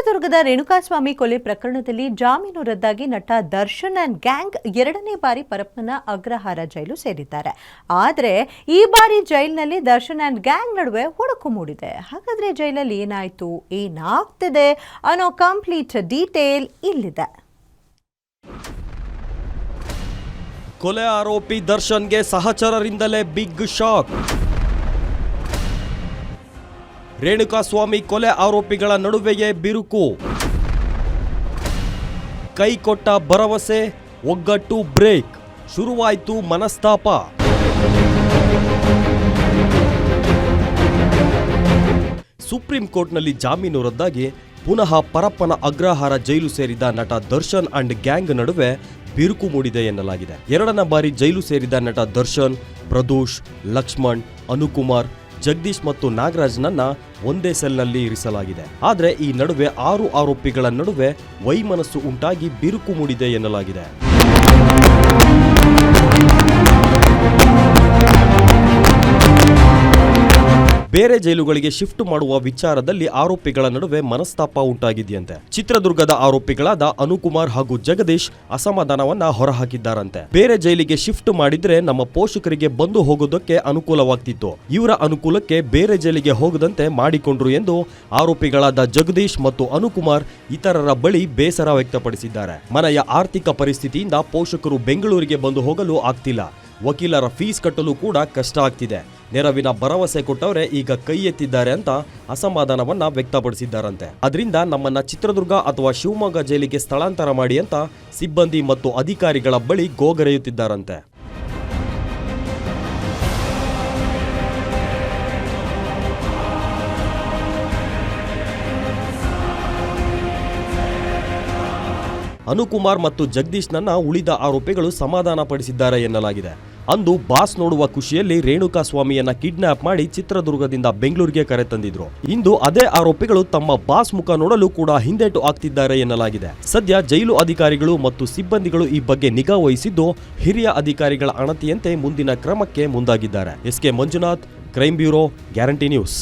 ಚಿತ್ರದುರ್ಗದ ರೇಣುಕಾಸ್ವಾಮಿ ಕೊಲೆ ಪ್ರಕರಣದಲ್ಲಿ ಜಾಮೀನು ರದ್ದಾಗಿ ನಟ ದರ್ಶನ್ ಅಂಡ್ ಗ್ಯಾಂಗ್ ಎರಡನೇ ಬಾರಿ ಪರಪ್ಪನ ಅಗ್ರಹಾರ ಜೈಲು ಸೇರಿದ್ದಾರೆ. ಆದರೆ ಈ ಬಾರಿ ಜೈಲಿನಲ್ಲಿ ದರ್ಶನ್ ಅಂಡ್ ಗ್ಯಾಂಗ್ ನಡುವೆ ಒಡಕು ಮೂಡಿದೆ. ಹಾಗಾದ್ರೆ ಜೈಲಲ್ಲಿ ಏನಾಯ್ತು, ಏನಾಗ್ತಿದೆ ಅನ್ನೋ ಕಂಪ್ಲೀಟ್ ಡೀಟೇಲ್ ಇಲ್ಲಿದೆ. ಕೊಲೆ ಆರೋಪಿ ದರ್ಶನ್ಗೆ ಸಹಚರರಿಂದಲೇ ಬಿಗ್ ಶಾಕ್. ರೇಣುಕಾಸ್ವಾಮಿ ಕೊಲೆ ಆರೋಪಿಗಳ ನಡುವೆಯೇ ಬಿರುಕು. ಕೈ ಕೊಟ್ಟ ಭರವಸೆ, ಒಗ್ಗಟ್ಟು ಬ್ರೇಕ್. ಶುರುವಾಯಿತು ಮನಸ್ತಾಪ. ಸುಪ್ರೀಂ ಕೋರ್ಟ್ನಲ್ಲಿ ಜಾಮೀನು ರದ್ದಾಗಿ ಪುನಃ ಪರಪ್ಪನ ಅಗ್ರಹಾರ ಜೈಲು ಸೇರಿದ ನಟ ದರ್ಶನ್ ಅಂಡ್ ಗ್ಯಾಂಗ್ ನಡುವೆ ಬಿರುಕು ಮೂಡಿದೆ ಎನ್ನಲಾಗಿದೆ. ಎರಡನೇ ಬಾರಿ ಜೈಲು ಸೇರಿದ ನಟ ದರ್ಶನ್, ಪ್ರದೋಷ್, ಲಕ್ಷ್ಮಣ್, ಅನುಕುಮಾರ್, ಜಗದೀಶ್ ಮತ್ತು ನಾಗರಾಜ್ನನ್ನ ಒಂದೇ ಸೆಲ್ನಲ್ಲಿ ಇರಿಸಲಾಗಿದೆ. ಆದರೆ ಈ ನಡುವೆ 6 ಆರೋಪಿಗಳ ನಡುವೆ ವೈಮನಸ್ಸು ಉಂಟಾಗಿ ಬಿರುಕು ಮೂಡಿದೆ ಎನ್ನಲಾಗಿದೆ. ಬೇರೆ ಜೈಲುಗಳಿಗೆ ಶಿಫ್ಟ್ ಮಾಡುವ ವಿಚಾರದಲ್ಲಿ ಆರೋಪಿಗಳ ನಡುವೆ ಮನಸ್ತಾಪ ಉಂಟಾಗಿದೆಯಂತೆ. ಚಿತ್ರದುರ್ಗದ ಆರೋಪಿಗಳಾದ ಅನುಕುಮಾರ್ ಹಾಗೂ ಜಗದೀಶ್ ಅಸಮಾಧಾನವನ್ನ ಹೊರಹಾಕಿದ್ದಾರಂತೆ. ಬೇರೆ ಜೈಲಿಗೆ ಶಿಫ್ಟ್ ಮಾಡಿದ್ರೆ ನಮ್ಮ ಪೋಷಕರಿಗೆ ಬಂದು ಹೋಗೋದಕ್ಕೆ ಅನುಕೂಲವಾಗ್ತಿತ್ತು. ಇವರ ಅನುಕೂಲಕ್ಕೆ ಬೇರೆ ಜೈಲಿಗೆ ಹೋಗದಂತೆ ಮಾಡಿಕೊಂಡ್ರು ಎಂದು ಆರೋಪಿಗಳಾದ ಜಗದೀಶ್ ಮತ್ತು ಅನುಕುಮಾರ್ ಇತರರ ಬಳಿ ಬೇಸರ ವ್ಯಕ್ತಪಡಿಸಿದ್ದಾರೆ. ಮನೆಯ ಆರ್ಥಿಕ ಪರಿಸ್ಥಿತಿಯಿಂದ ಪೋಷಕರು ಬೆಂಗಳೂರಿಗೆ ಬಂದು ಹೋಗಲು ಆಗ್ತಿಲ್ಲ. ವಕೀಲರ ಫೀಸ್ ಕಟ್ಟಲು ಕೂಡ ಕಷ್ಟ ಆಗ್ತಿದೆ. ನೆರವಿನ ಭರವಸೆ ಕೊಟ್ಟವರೇ ಈಗ ಕೈ ಎತ್ತಿದ್ದಾರೆ ಅಂತ ಅಸಮಾಧಾನವನ್ನ ವ್ಯಕ್ತಪಡಿಸಿದ್ದಾರಂತೆ. ಅದರಿಂದ ನಮ್ಮನ್ನ ಚಿತ್ರದುರ್ಗ ಅಥವಾ ಶಿವಮೊಗ್ಗ ಜೈಲಿಗೆ ಸ್ಥಳಾಂತರ ಮಾಡಿ ಅಂತ ಸಿಬ್ಬಂದಿ ಮತ್ತು ಅಧಿಕಾರಿಗಳ ಬಳಿ ಗೋಗರೆಯುತ್ತಿದ್ದಾರಂತೆ. ಅನುಕುಮಾರ್ ಮತ್ತು ಜಗದೀಶ್ನನ್ನ ಉಳಿದ ಆರೋಪಿಗಳು ಸಮಾಧಾನ ಪಡಿಸಿದ್ದಾರೆ ಎನ್ನಲಾಗಿದೆ. ಅಂದು ಬಾಸ್ ನೋಡುವ ಖುಷಿಯಲ್ಲಿ ರೇಣುಕಾಸ್ವಾಮಿಯನ್ನ ಕಿಡ್ನಾಪ್ ಮಾಡಿ ಚಿತ್ರದುರ್ಗದಿಂದ ಬೆಂಗಳೂರಿಗೆ ಕರೆತಂದಿದ್ರು. ಇಂದು ಅದೇ ಆರೋಪಿಗಳು ತಮ್ಮ ಬಾಸ್ ಮುಖ ನೋಡಲು ಕೂಡ ಹಿಂದೇಟು ಆಗ್ತಿದ್ದಾರೆ ಎನ್ನಲಾಗಿದೆ. ಸದ್ಯ ಜೈಲು ಅಧಿಕಾರಿಗಳು ಮತ್ತು ಸಿಬ್ಬಂದಿಗಳು ಈ ಬಗ್ಗೆ ನಿಗಾ ವಹಿಸಿದ್ದು ಹಿರಿಯ ಅಧಿಕಾರಿಗಳ ಅಣತಿಯಂತೆ ಮುಂದಿನ ಕ್ರಮಕ್ಕೆ ಮುಂದಾಗಿದ್ದಾರೆ. SK Manjunath, crime bureau, guarantee news.